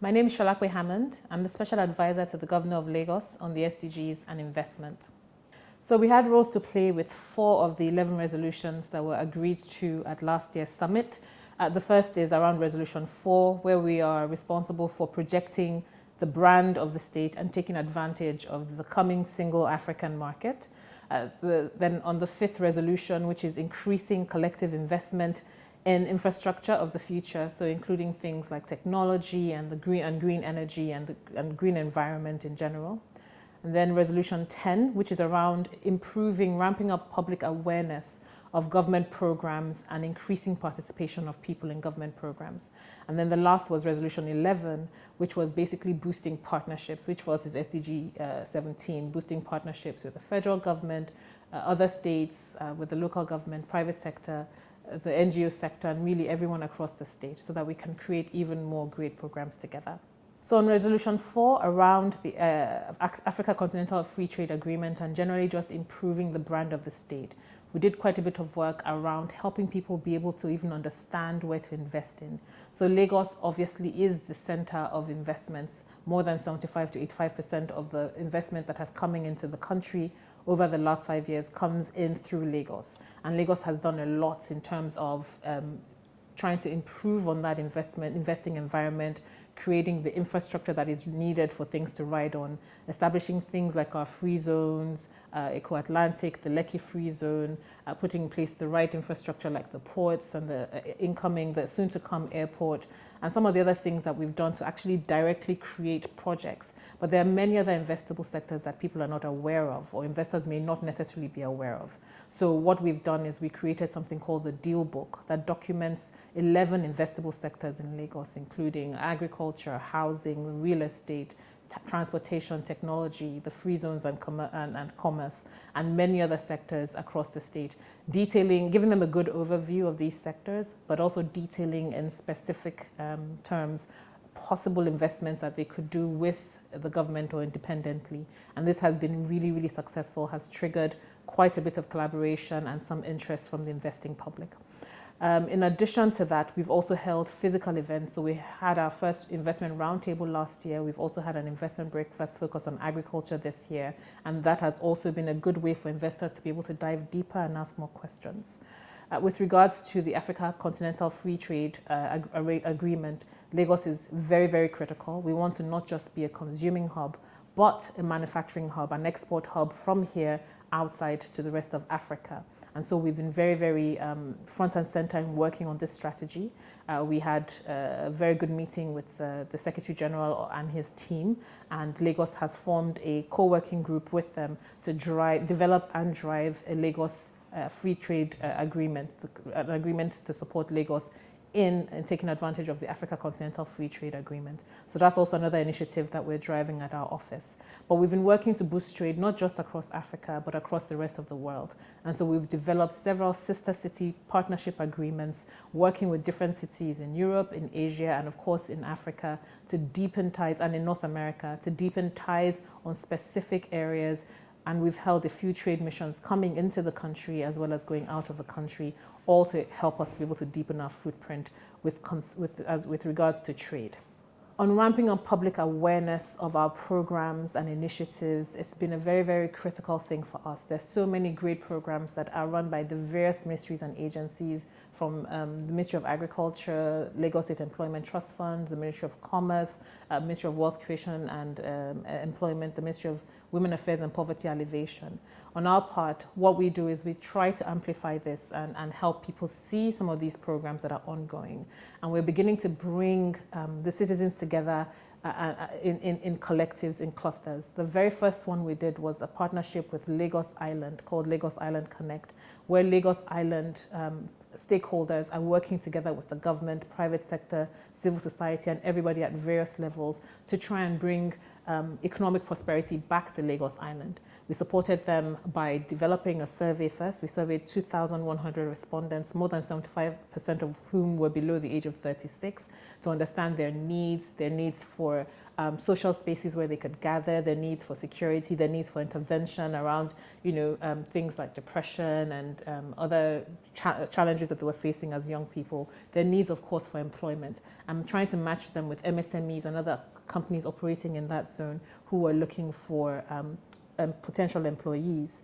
My name is Solape Hammond. I'm the Special Advisor to the Governor of Lagos on the SDGs and investment. So we had roles to play with 4 of the 11 resolutions that were agreed to at last year's summit. The first is around Resolution 4, where we are responsible for projecting the brand of the state and taking advantage of the coming single African market. Then on the 5th resolution, which is increasing collective investment in infrastructure of the future, so including things like technology and the green energy and green environment in general. And then Resolution 10, which is around ramping up public awareness of government programs and increasing participation of people in government programs. And then the last was Resolution 11, which was basically boosting partnerships, which was his SDG 17, boosting partnerships with the federal government, other states, with the local government, private sector, the NGO sector, and really everyone across the state, so that we can create even more great programs together. So on Resolution 4, around the Africa Continental Free Trade Agreement and generally just improving the brand of the state, we did quite a bit of work around helping people be able to even understand where to invest in. So Lagos obviously is the center of investments. More than 75 to 85% of the investment that has coming into the country over the last 5 years comes in through Lagos. And Lagos has done a lot in terms of trying to improve on that investing environment, creating the infrastructure that is needed for things to ride on, establishing things like our free zones, Eco-Atlantic, the Lekki Free Zone, putting in place the right infrastructure like the ports and the soon-to-come airport, and some of the other things that we've done to actually directly create projects. But there are many other investable sectors that people are not aware of, or investors may not necessarily be aware of. So what we've done is we created something called the Deal Book that documents 11 investable sectors in Lagos, including agriculture, housing, real estate, transportation, technology, the free zones and commerce, and many other sectors across the state, giving them a good overview of these sectors, but also detailing in specific terms possible investments that they could do with the government or independently. And this has been really, really successful, has triggered quite a bit of collaboration and some interest from the investing public. In addition to that, we've also held physical events. So we had our first investment roundtable last year. We've also had an investment breakfast focused on agriculture this year. And that has also been a good way for investors to be able to dive deeper and ask more questions. With regards to the Africa Continental Free Trade Agreement, Lagos is very, very critical. We want to not just be a consuming hub, but a manufacturing hub, an export hub from here outside to the rest of Africa. And so we've been very, very front and center in working on this strategy. We had a very good meeting with the Secretary General and his team, and Lagos has formed a co-working group with them to develop and drive a Lagos free trade agreement, an agreement to support Lagos in taking advantage of the Africa Continental Free Trade Agreement. So that's also another initiative that we're driving at our office. But we've been working to boost trade, not just across Africa, but across the rest of the world. And so we've developed several sister city partnership agreements, working with different cities in Europe, in Asia, and of course in Africa, to deepen ties, and in North America, to deepen ties on specific areas. And we've held a few trade missions coming into the country as well as going out of the country, all to help us be able to deepen our footprint with regards to trade. On ramping up public awareness of our programs and initiatives, it's been a very, very critical thing for us. There's so many great programs that are run by the various ministries and agencies, from the Ministry of Agriculture, Lagos State Employment Trust Fund, the Ministry of Commerce, Ministry of Wealth Creation and Employment, the Ministry of Women Affairs and Poverty Alleviation. On our part, what we do is we try to amplify this and help people see some of these programs that are ongoing. And we're beginning to bring the citizens together in collectives, in clusters. The very first one we did was a partnership with Lagos Island called Lagos Island Connect, where Lagos Island stakeholders are working together with the government, private sector, civil society, and everybody at various levels to try and bring economic prosperity back to Lagos Island. We supported them by developing a survey first. We surveyed 2,100 respondents, more than 75% of whom were below the age of 36, to understand their needs for social spaces where they could gather, their needs for security, their needs for intervention around, things like depression and other challenges that they were facing as young people, their needs, of course, for employment. I'm trying to match them with MSMEs and other companies operating in that zone who are looking for potential employees.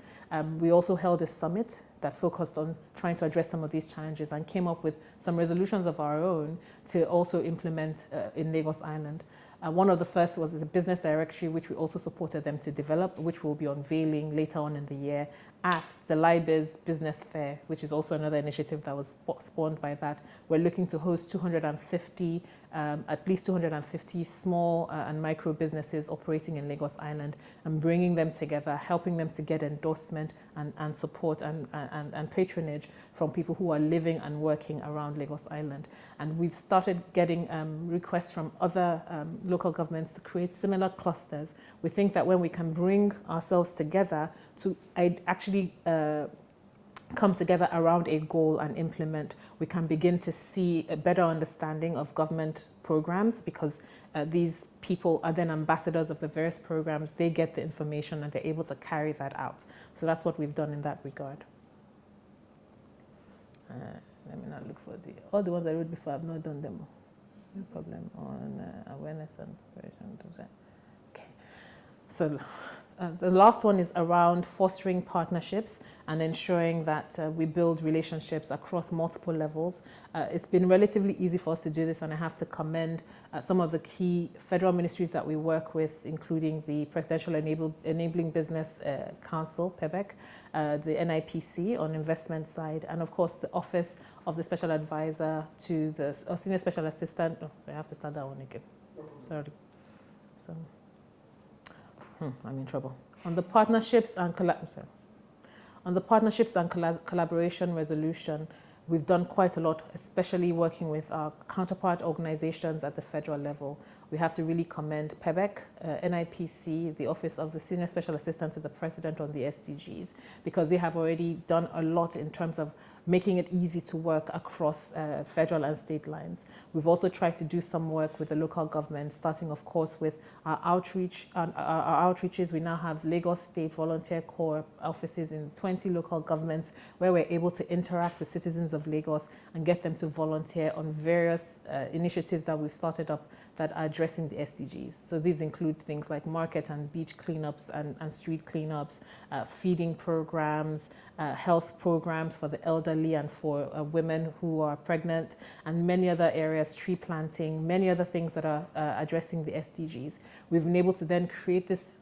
We also held a summit that focused on trying to address some of these challenges and came up with some resolutions of our own to also implement in Lagos Island. One of the first was a business directory, which we also supported them to develop, which we'll be unveiling later on in the year at the Libes Business Fair, which is also another initiative that was spawned by that. We're looking to host 250, at least 250 small and micro businesses operating in Lagos Island and bringing them together, helping them to get endorsement and support and patronage from people who are living and working around Lagos Island. And we've started getting requests from other local governments to create similar clusters. We think that when we can bring ourselves together to actually come together around a goal and implement, we can begin to see a better understanding of government programs, because these people are then ambassadors of the various programs. They get the information and they're able to carry that out. So that's what we've done in that regard. Let me not look for all the ones I wrote before. I've not done them. No problem on awareness and preparation. Okay. So the last one is around fostering partnerships and ensuring that we build relationships across multiple levels. It's been relatively easy for us to do this, and I have to commend some of the key federal ministries that we work with, including the Presidential Enabling Business Council, PEBEC, the NIPC on investment side, and of course the Office of the Special Advisor to the Senior Special Assistant. Oh, sorry, I have to start that one again. Sorry. So. I'm in trouble. On the partnerships and collaboration resolution, we've done quite a lot, especially working with our counterpart organizations at the federal level. We have to really commend PEBEC, NIPC, the Office of the Senior Special Assistant to the President on the SDGs, because they have already done a lot in terms of making it easy to work across federal and state lines. We've also tried to do some work with the local government, starting, of course, with our outreach. Our outreaches, we now have Lagos State Volunteer Corps offices in 20 local governments, where we're able to interact with citizens of Lagos and get them to volunteer on various initiatives that we've started up that are addressing the SDGs. So these include things like market and beach cleanups and street cleanups, feeding programs, health programs for the elderly and for women who are pregnant, and many other areas, tree planting, many other things that are addressing the SDGs. We've been able to then create this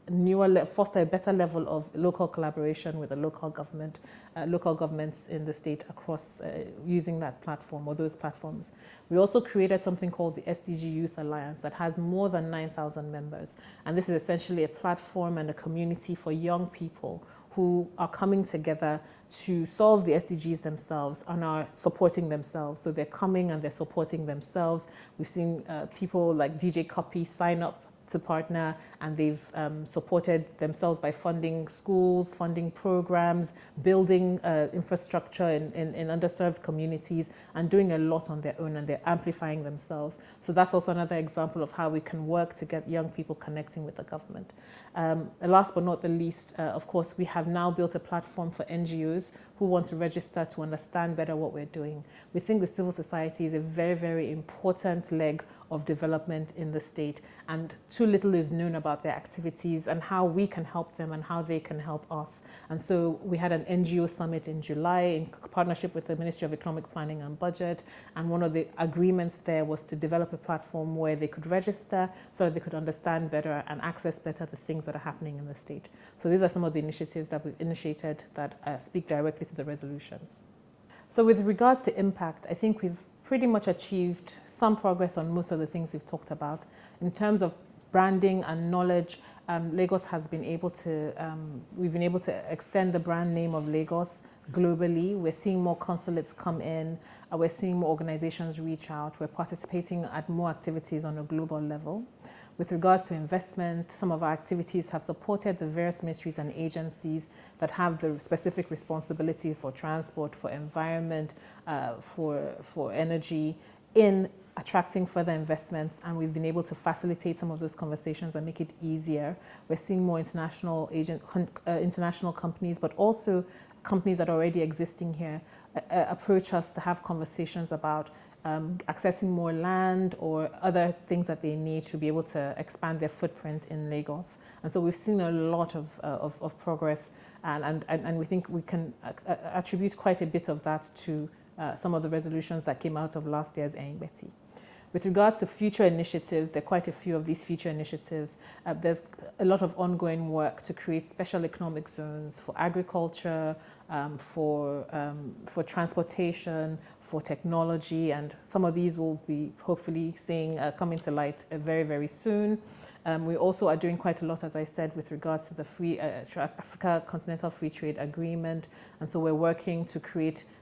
foster a better level of local collaboration with the local governments in the state across using that platform or those platforms. We also created something called the SDG Youth Alliance that has more than 9,000 members. And this is essentially a platform and a community for young people who are coming together to solve the SDGs themselves and are supporting themselves. So they're coming and they're supporting themselves. We've seen people like DJ Copy sign up to partner, and they've supported themselves by funding schools, funding programs, building infrastructure in underserved communities, and doing a lot on their own, and they're amplifying themselves. So that's also another example of how we can work to get young people connecting with the government. Last but not the least, of course, we have now built a platform for NGOs who want to register to understand better what we're doing. We think the civil society is a very, very important leg of development in the state, and too little is known about their activities and how we can help them and how they can help us. And so we had an NGO summit in July in partnership with the Ministry of Economic Planning and Budget, and one of the agreements there was to develop a platform where they could register so that they could understand better and access better the things that are happening in the state. So these are some of the initiatives that we've initiated that speak directly to the resolutions. So with regards to impact, I think we've pretty much achieved some progress on most of the things we've talked about. In terms of branding and knowledge, Lagos has been able to, we've been able to extend the brand name of Lagos globally. We're seeing more consulates come in, we're seeing more organizations reach out, we're participating at more activities on a global level. With regards to investment, some of our activities have supported the various ministries and agencies that have the specific responsibility for transport, for environment, for energy in attracting further investments, and we've been able to facilitate some of those conversations and make it easier. We're seeing more international companies, but also companies that are already existing here approach us to have conversations about accessing more land or other things that they need to be able to expand their footprint in Lagos. And so we've seen a lot of progress, and we think we can attribute quite a bit of that to some of the resolutions that came out of last year's Ehingbeti. With regards to future initiatives, there are quite a few of these future initiatives. There's a lot of ongoing work to create special economic zones for agriculture, for transportation, for technology, and some of these will be hopefully seeing coming to light very, very soon. We also are doing quite a lot, as I said, with regards to the Africa Continental Free Trade Agreement. And so we're working to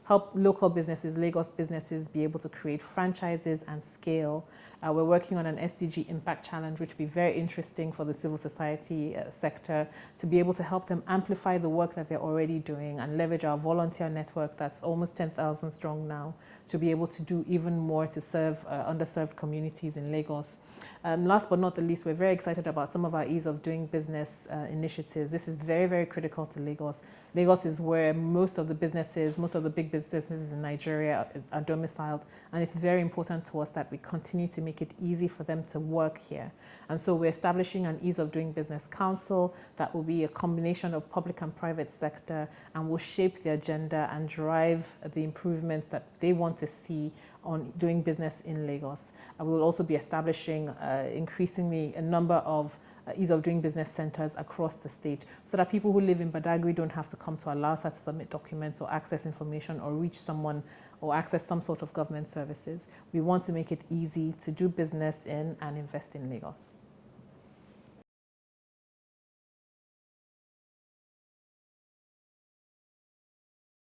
help local businesses, Lagos businesses, be able to create franchises and scale. We're working on an SDG Impact Challenge, which will be very interesting for the civil society sector to be able to help them amplify the work that they're already doing and leverage our volunteer network that's almost 10,000 strong now to be able to do even more to serve underserved communities in Lagos. Last but not the least, we're very excited about some of our ease of doing business initiatives. This is very, very critical to Lagos. Lagos is where most of the big businesses in Nigeria are domiciled, and it's very important to us that we continue to make it easy for them to work here. And so we're establishing an Ease of Doing Business Council that will be a combination of public and private sector and will shape the agenda and drive the improvements that they want to see on doing business in Lagos. We will also be establishing increasingly a number of ease of doing business centers across the state so that people who live in Badagry don't have to come to Alausa to submit documents or access information or reach someone or access some sort of government services. We want to make it easy to do business in and invest in Lagos.